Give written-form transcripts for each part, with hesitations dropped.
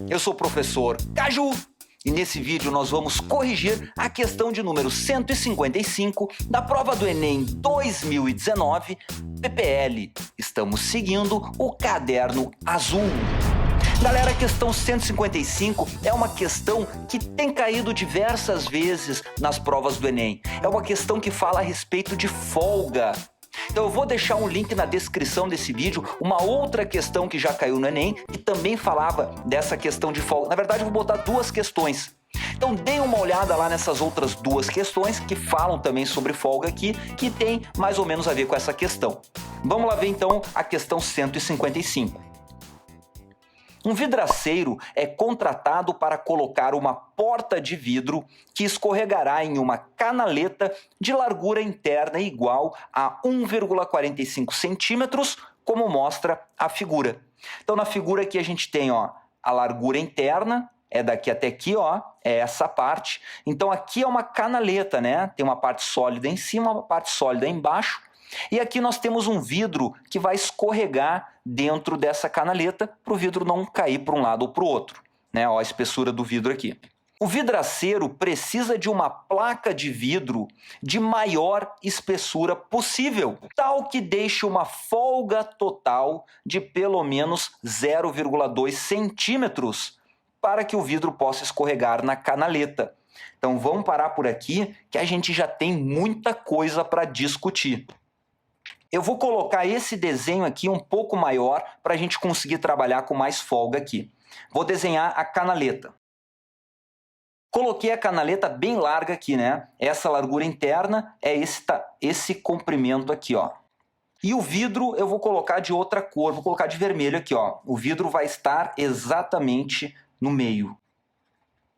Eu sou o professor Caju e nesse vídeo nós vamos corrigir a questão de número 155 da prova do Enem 2019 PPL. Estamos seguindo o caderno azul. Galera, a questão 155 é uma questão que tem caído diversas vezes nas provas do Enem. É uma questão que fala a respeito de folga. Então eu vou deixar um link na descrição desse vídeo, uma outra questão que já caiu no Enem, que também falava dessa questão de folga. Na verdade, eu vou botar duas questões. Então deem uma olhada lá nessas outras duas questões que falam também sobre folga aqui, que tem mais ou menos a ver com essa questão. Vamos lá ver então a questão 155. Um vidraceiro é contratado para colocar uma porta de vidro que escorregará em uma canaleta de largura interna igual a 1,45 centímetros, como mostra a figura. Então, na figura aqui a gente tem a largura interna, é daqui até aqui, é essa parte. Então, aqui é uma canaleta, né? Tem uma parte sólida em cima, uma parte sólida embaixo. E aqui nós temos um vidro que vai escorregar dentro dessa canaleta para o vidro não cair para um lado ou para o outro, né? Ó, a espessura do vidro aqui. O vidraceiro precisa de uma placa de vidro de maior espessura possível, tal que deixe uma folga total de pelo menos 0,2 centímetros para que o vidro possa escorregar na canaleta. Então vamos parar por aqui que a gente já tem muita coisa para discutir. Eu vou colocar esse desenho aqui um pouco maior para a gente conseguir trabalhar com mais folga aqui. Vou desenhar a canaleta. Coloquei a canaleta bem larga aqui, né? Essa largura interna é esse comprimento aqui, ó. E o vidro eu vou colocar de outra cor, vou colocar de vermelho aqui, ó. O vidro vai estar exatamente no meio.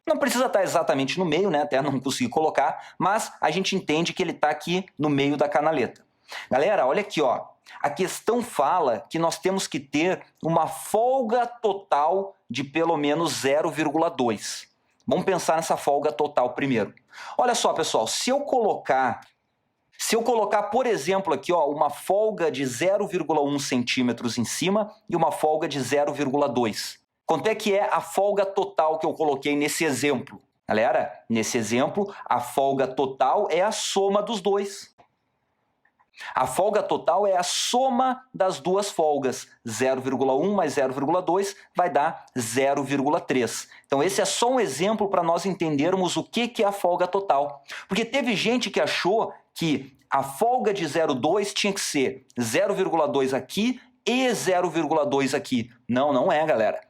Não precisa estar exatamente no meio, né? Até não consegui colocar, mas a gente entende que ele está aqui no meio da canaleta. Galera, olha aqui, ó. A questão fala que nós temos que ter uma folga total de pelo menos 0,2. Vamos pensar nessa folga total primeiro. Olha só, pessoal, se eu colocar, por exemplo, aqui, ó, uma folga de 0,1 centímetros em cima e uma folga de 0,2. Quanto é que é a folga total que eu coloquei nesse exemplo? Galera, nesse exemplo, a folga total é a soma dos dois. A folga total é a soma das duas folgas. 0,1 mais 0,2 vai dar 0,3. Então esse é só um exemplo para nós entendermos o que é a folga total. Porque teve gente que achou que a folga de 0,2 tinha que ser 0,2 aqui e 0,2 aqui. Não, não é, galera.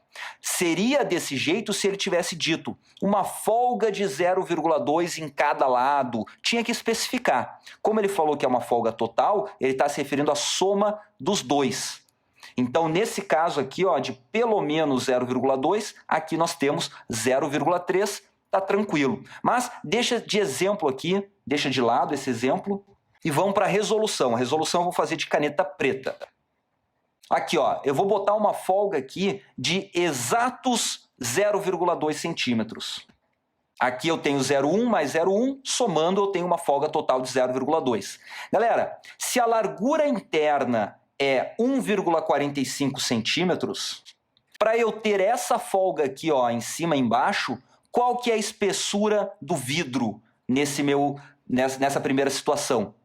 Seria desse jeito se ele tivesse dito uma folga de 0,2 em cada lado. Tinha que especificar. Como ele falou que é uma folga total, ele está se referindo à soma dos dois. Então, nesse caso aqui, ó, de pelo menos 0,2, aqui nós temos 0,3, tá tranquilo. Mas deixa de exemplo aqui, deixa de lado esse exemplo e vamos para a resolução. A resolução eu vou fazer de caneta preta. Aqui, ó, eu vou botar uma folga aqui de exatos 0,2 centímetros. Aqui eu tenho 0,1 mais 0,1, somando eu tenho uma folga total de 0,2. Galera, se a largura interna é 1,45 centímetros, para eu ter essa folga aqui, ó, em cima e embaixo, qual que é a espessura do vidro nessa primeira situação?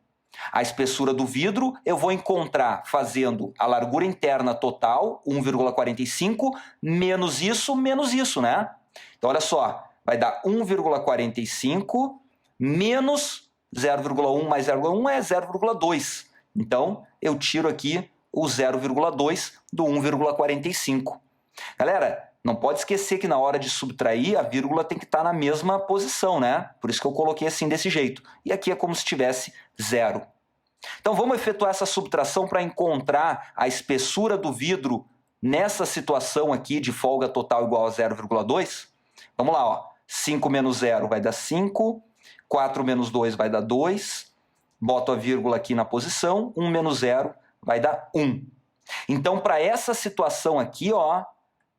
A espessura do vidro eu vou encontrar fazendo a largura interna total, 1,45, menos isso, né? Então, olha só, vai dar 1,45 menos 0,1 mais 0,1 é 0,2. Então, eu tiro aqui o 0,2 do 1,45. Galera, não pode esquecer que na hora de subtrair, a vírgula tem que estar na mesma posição, né? Por isso que eu coloquei assim desse jeito. E aqui é como se tivesse 0. Então vamos efetuar essa subtração para encontrar a espessura do vidro nessa situação aqui de folga total igual a 0,2. Vamos lá, ó. 5 menos 0 vai dar 5, 4 menos 2 vai dar 2, boto a vírgula aqui na posição, 1 menos 0 vai dar 1. Então, para essa situação aqui, ó,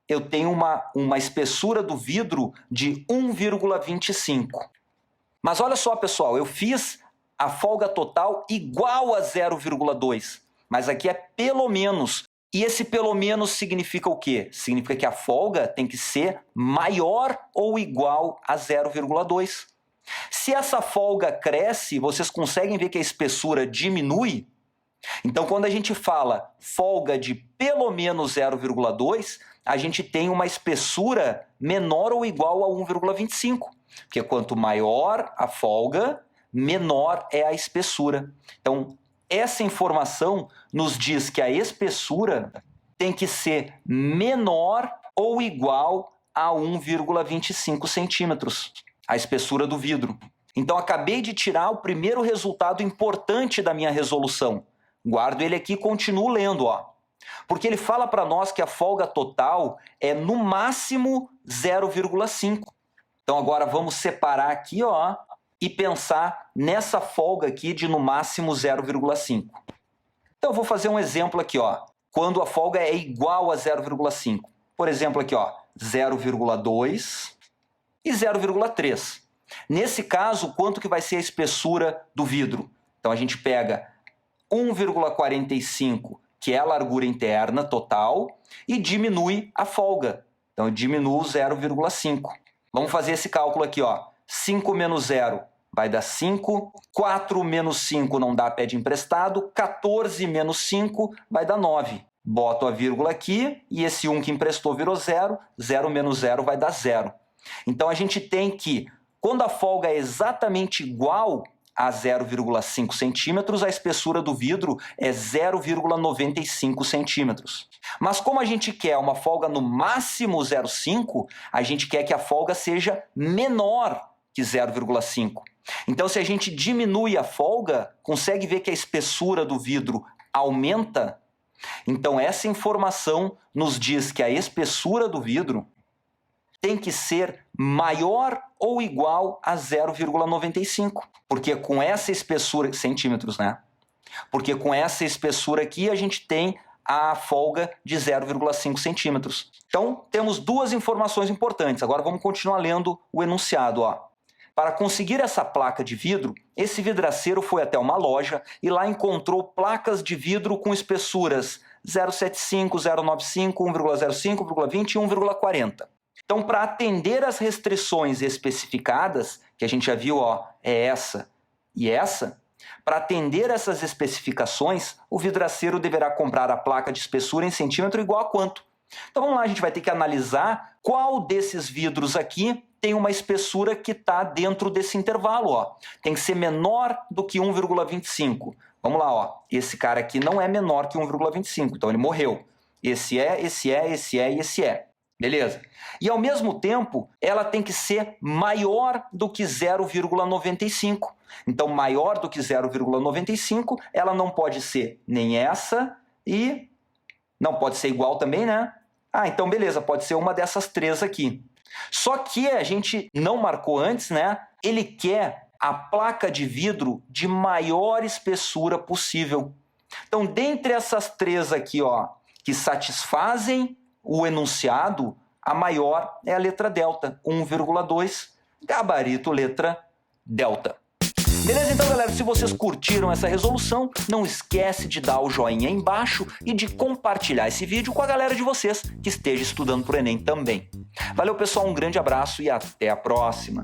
eu tenho uma espessura do vidro de 1,25. Mas olha só, pessoal, eu fiz a folga total igual a 0,2, mas aqui é pelo menos. E esse pelo menos significa o quê? Significa que a folga tem que ser maior ou igual a 0,2. Se essa folga cresce, vocês conseguem ver que a espessura diminui? Então, quando a gente fala folga de pelo menos 0,2, a gente tem uma espessura menor ou igual a 1,25. Porque quanto maior a folga, menor é a espessura. Então, essa informação nos diz que a espessura tem que ser menor ou igual a 1,25 centímetros, a espessura do vidro. Então, acabei de tirar o primeiro resultado importante da minha resolução. Guardo ele aqui e continuo lendo, ó. Porque ele fala para nós que a folga total é no máximo 0,5. Então, agora vamos separar aqui, ó, e pensar nessa folga aqui de no máximo 0,5. Então eu vou fazer um exemplo aqui, ó, quando a folga é igual a 0,5. Por exemplo aqui, ó, 0,2 e 0,3. Nesse caso, quanto que vai ser a espessura do vidro? Então a gente pega 1,45, que é a largura interna total, e diminui a folga. Então eu diminuo 0,5. Vamos fazer esse cálculo aqui, ó. 5 menos 0 vai dar 5, 4 menos 5 não dá, pede emprestado, 14 menos 5 vai dar 9. Boto a vírgula aqui e esse 1 que emprestou virou 0, 0 menos 0 vai dar 0. Então a gente tem que, quando a folga é exatamente igual a 0,5 centímetros, a espessura do vidro é 0,95 centímetros. Mas como a gente quer uma folga no máximo 0,5, a gente quer que a folga seja menor que 0,5. Então, se a gente diminui a folga, consegue ver que a espessura do vidro aumenta? Então, essa informação nos diz que a espessura do vidro tem que ser maior ou igual a 0,95. Porque com essa espessura, centímetros, né? Porque com essa espessura aqui a gente tem a folga de 0,5 centímetros. Então, temos duas informações importantes. Agora vamos continuar lendo o enunciado, ó. Para conseguir essa placa de vidro, esse vidraceiro foi até uma loja e lá encontrou placas de vidro com espessuras 0,75, 0,95, 1,05, 1,20 e 1,40. Então, para atender às restrições especificadas, que a gente já viu, ó, é essa e essa, para atender essas especificações, o vidraceiro deverá comprar a placa de espessura em centímetro igual a quanto? Então vamos lá, a gente vai ter que analisar qual desses vidros aqui tem uma espessura que está dentro desse intervalo, ó. Tem que ser menor do que 1,25. Vamos lá, ó. Esse cara aqui não é menor que 1,25, então ele morreu. Esse é, esse é, esse é e esse é. Beleza? E ao mesmo tempo, ela tem que ser maior do que 0,95. Então, maior do que 0,95, ela não pode ser nem essa e não pode ser igual também, né? Ah, então beleza, pode ser uma dessas três aqui. Só que a gente não marcou antes, né? Ele quer a placa de vidro de maior espessura possível. Então, dentre essas três aqui, ó, que satisfazem o enunciado, a maior é a letra delta, 1,2, gabarito letra delta. Beleza? Então, galera, se vocês curtiram essa resolução, não esquece de dar o joinha aí embaixo e de compartilhar esse vídeo com a galera de vocês que esteja estudando para o Enem também. Valeu, pessoal, um grande abraço e até a próxima!